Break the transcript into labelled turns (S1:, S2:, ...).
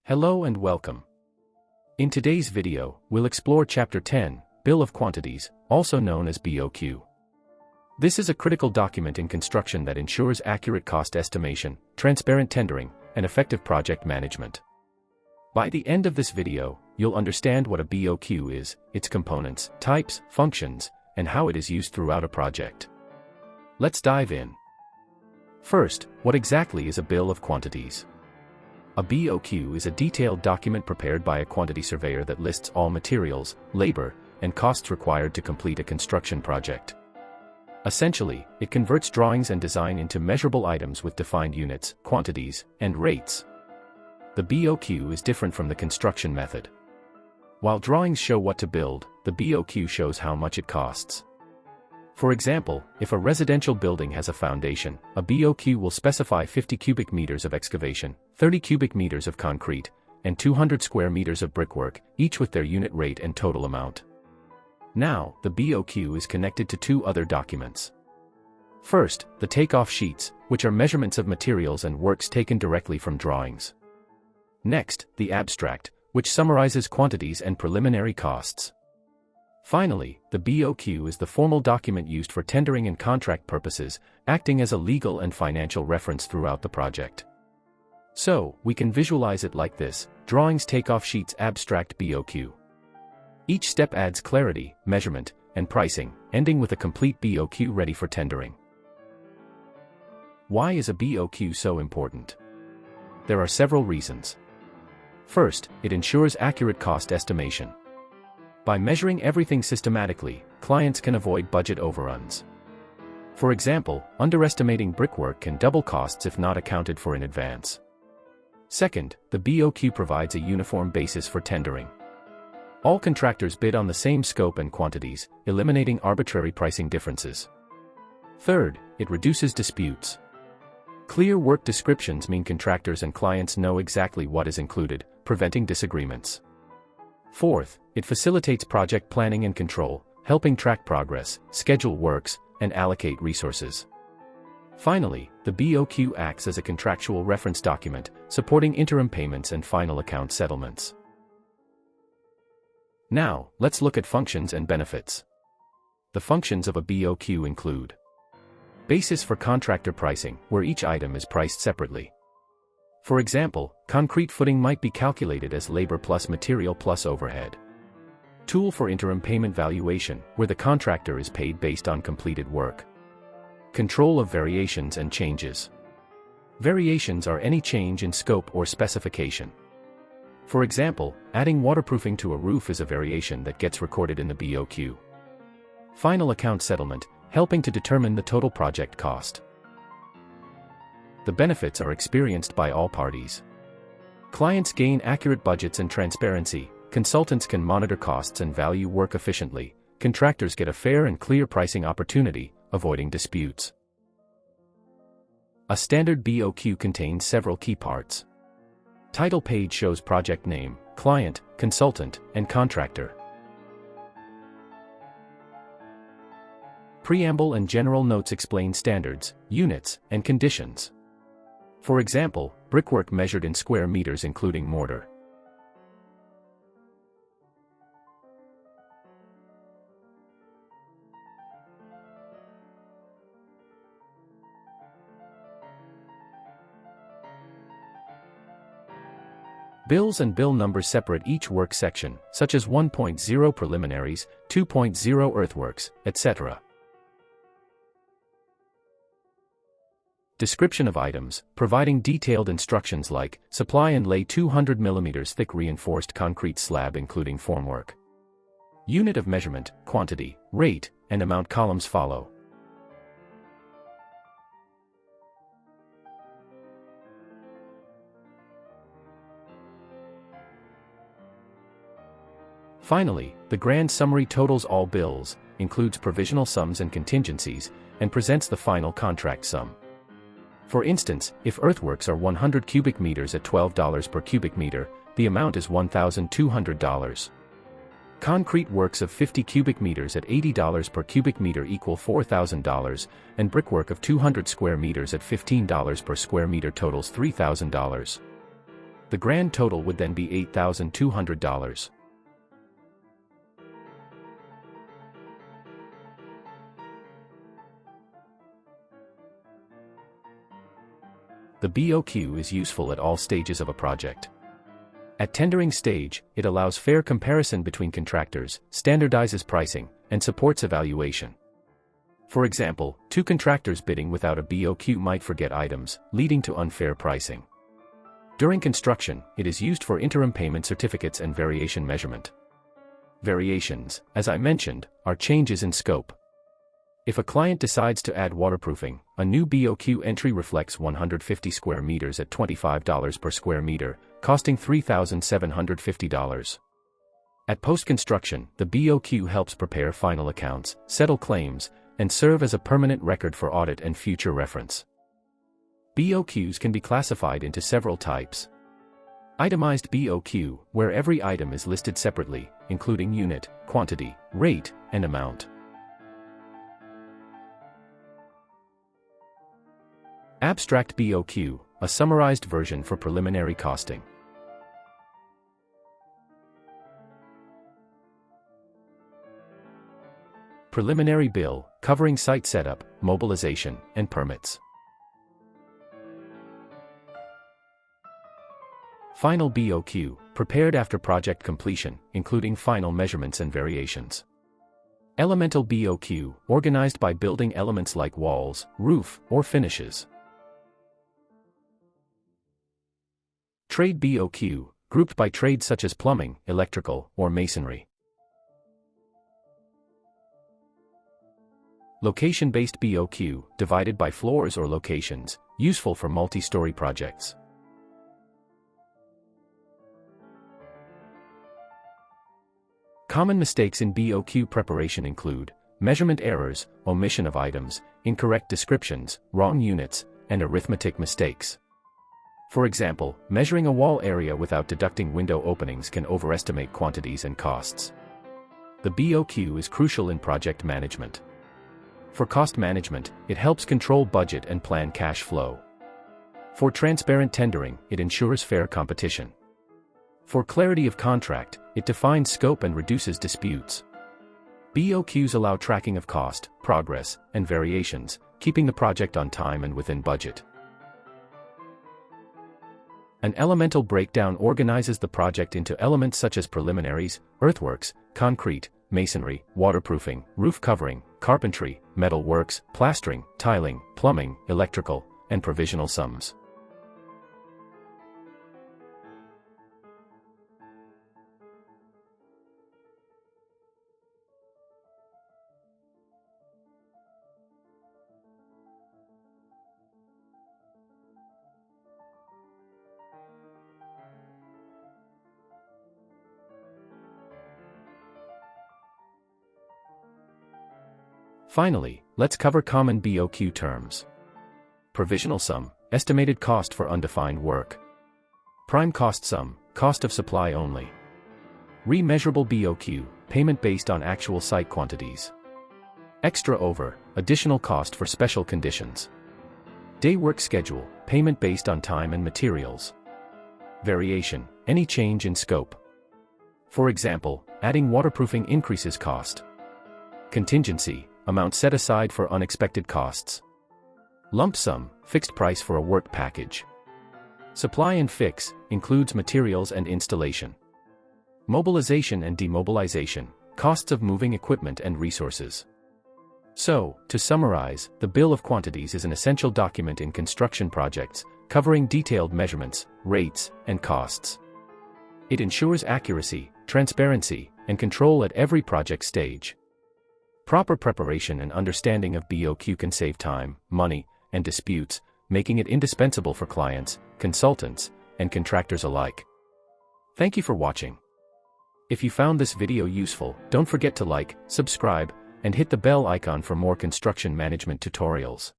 S1: Hello and welcome. In today's video, we'll explore Chapter 10, Bill of Quantities, also known as BOQ. This is a critical document in construction that ensures accurate cost estimation, transparent tendering, and effective project management. By the end of this video, you'll understand what a BOQ is, its components, types, functions, and how it is used throughout a project. Let's dive in. First, what exactly is a bill of quantities? A BOQ is a detailed document prepared by a quantity surveyor that lists all materials, labor, and costs required to complete a construction project. Essentially, it converts drawings and design into measurable items with defined units, quantities, and rates. The BOQ is different from the construction method. While drawings show what to build, the BOQ shows how much it costs. For example, if a residential building has a foundation, a BOQ will specify 50 cubic meters of excavation, 30 cubic meters of concrete, and 200 square meters of brickwork, each with their unit rate and total amount. Now, the BOQ is connected to two other documents. First, the takeoff sheets, which are measurements of materials and works taken directly from drawings. Next, the abstract, which summarizes quantities and preliminary costs. Finally, the BOQ is the formal document used for tendering and contract purposes, acting as a legal and financial reference throughout the project. So, we can visualize it like this: drawings, takeoff sheets, abstract, BOQ. Each step adds clarity, measurement, and pricing, ending with a complete BOQ ready for tendering. Why is a BOQ so important? There are several reasons. First, it ensures accurate cost estimation. By measuring everything systematically, clients can avoid budget overruns. For example, underestimating brickwork can double costs if not accounted for in advance. Second, the BOQ provides a uniform basis for tendering. All contractors bid on the same scope and quantities, eliminating arbitrary pricing differences. Third, it reduces disputes. Clear work descriptions mean contractors and clients know exactly what is included, preventing disagreements. Fourth, it facilitates project planning and control, helping track progress, schedule works, and allocate resources. Finally, the BOQ acts as a contractual reference document, supporting interim payments and final account settlements. Now, let's look at functions and benefits. The functions of a BOQ include: basis for contractor pricing, where each item is priced separately. For example, concrete footing might be calculated as labor plus material plus overhead. Tool for interim payment valuation, where the contractor is paid based on completed work. Control of variations and changes. Variations are any change in scope or specification. For example, adding waterproofing to a roof is a variation that gets recorded in the BOQ. Final account settlement, helping to determine the total project cost. The benefits are experienced by all parties. Clients gain accurate budgets and transparency, consultants can monitor costs and value work efficiently, contractors get a fair and clear pricing opportunity, avoiding disputes. A standard BOQ contains several key parts. Title page shows project name, client, consultant, and contractor. Preamble and general notes explain standards, units, and conditions. For example, brickwork measured in square meters including mortar. Bills and bill numbers separate each work section, such as 1.0 preliminaries, 2.0 earthworks, etc. Description of items, providing detailed instructions like, supply and lay 200 mm thick reinforced concrete slab including formwork. Unit of measurement, quantity, rate, and amount columns follow. Finally, the grand summary totals all bills, includes provisional sums and contingencies, and presents the final contract sum. For instance, if earthworks are 100 cubic meters at $12 per cubic meter, the amount is $1,200. Concrete works of 50 cubic meters at $80 per cubic meter equal $4,000, and brickwork of 200 square meters at $15 per square meter totals $3,000. The grand total would then be $8,200. The BOQ is useful at all stages of a project. At tendering stage, it allows fair comparison between contractors, standardizes pricing, and supports evaluation. For example, two contractors bidding without a BOQ might forget items, leading to unfair pricing. During construction, it is used for interim payment certificates and variation measurement. Variations, as I mentioned, are changes in scope. If a client decides to add waterproofing, a new BOQ entry reflects 150 square meters at $25 per square meter, costing $3,750. At post-construction, the BOQ helps prepare final accounts, settle claims, and serve as a permanent record for audit and future reference. BOQs can be classified into several types. Itemized BOQ, where every item is listed separately, including unit, quantity, rate, and amount. Abstract BOQ, a summarized version for preliminary costing. Preliminary bill, covering site setup, mobilization, and permits. Final BOQ, prepared after project completion, including final measurements and variations. Elemental BOQ, organized by building elements like walls, roof, or finishes. Trade BOQ, grouped by trades such as plumbing, electrical, or masonry. Location-based BOQ, divided by floors or locations, useful for multi-story projects. Common mistakes in BOQ preparation include measurement errors, omission of items, incorrect descriptions, wrong units, and arithmetic mistakes. For example, measuring a wall area without deducting window openings can overestimate quantities and costs. The BOQ is crucial in project management. For cost management, it helps control budget and plan cash flow. For transparent tendering, it ensures fair competition. For clarity of contract, it defines scope and reduces disputes. BOQs allow tracking of cost, progress, and variations, keeping the project on time and within budget. An elemental breakdown organizes the project into elements such as preliminaries, earthworks, concrete, masonry, waterproofing, roof covering, carpentry, metal works, plastering, tiling, plumbing, electrical, and provisional sums. Finally, let's cover common BOQ terms. Provisional sum, estimated cost for undefined work. Prime cost sum, cost of supply only. Remeasurable BOQ, payment based on actual site quantities. Extra over, additional cost for special conditions. Day work schedule, payment based on time and materials. Variation, any change in scope. For example, adding waterproofing increases cost. Contingency, amount set aside for unexpected costs. Lump sum, fixed price for a work package. Supply and fix, includes materials and installation. Mobilization and demobilization, costs of moving equipment and resources. So, to summarize, the Bill of Quantities is an essential document in construction projects, covering detailed measurements, rates, and costs. It ensures accuracy, transparency, and control at every project stage. Proper preparation and understanding of BOQ can save time, money, and disputes, making it indispensable for clients, consultants, and contractors alike. Thank you for watching. If you found this video useful, don't forget to like, subscribe, and hit the bell icon for more construction management tutorials.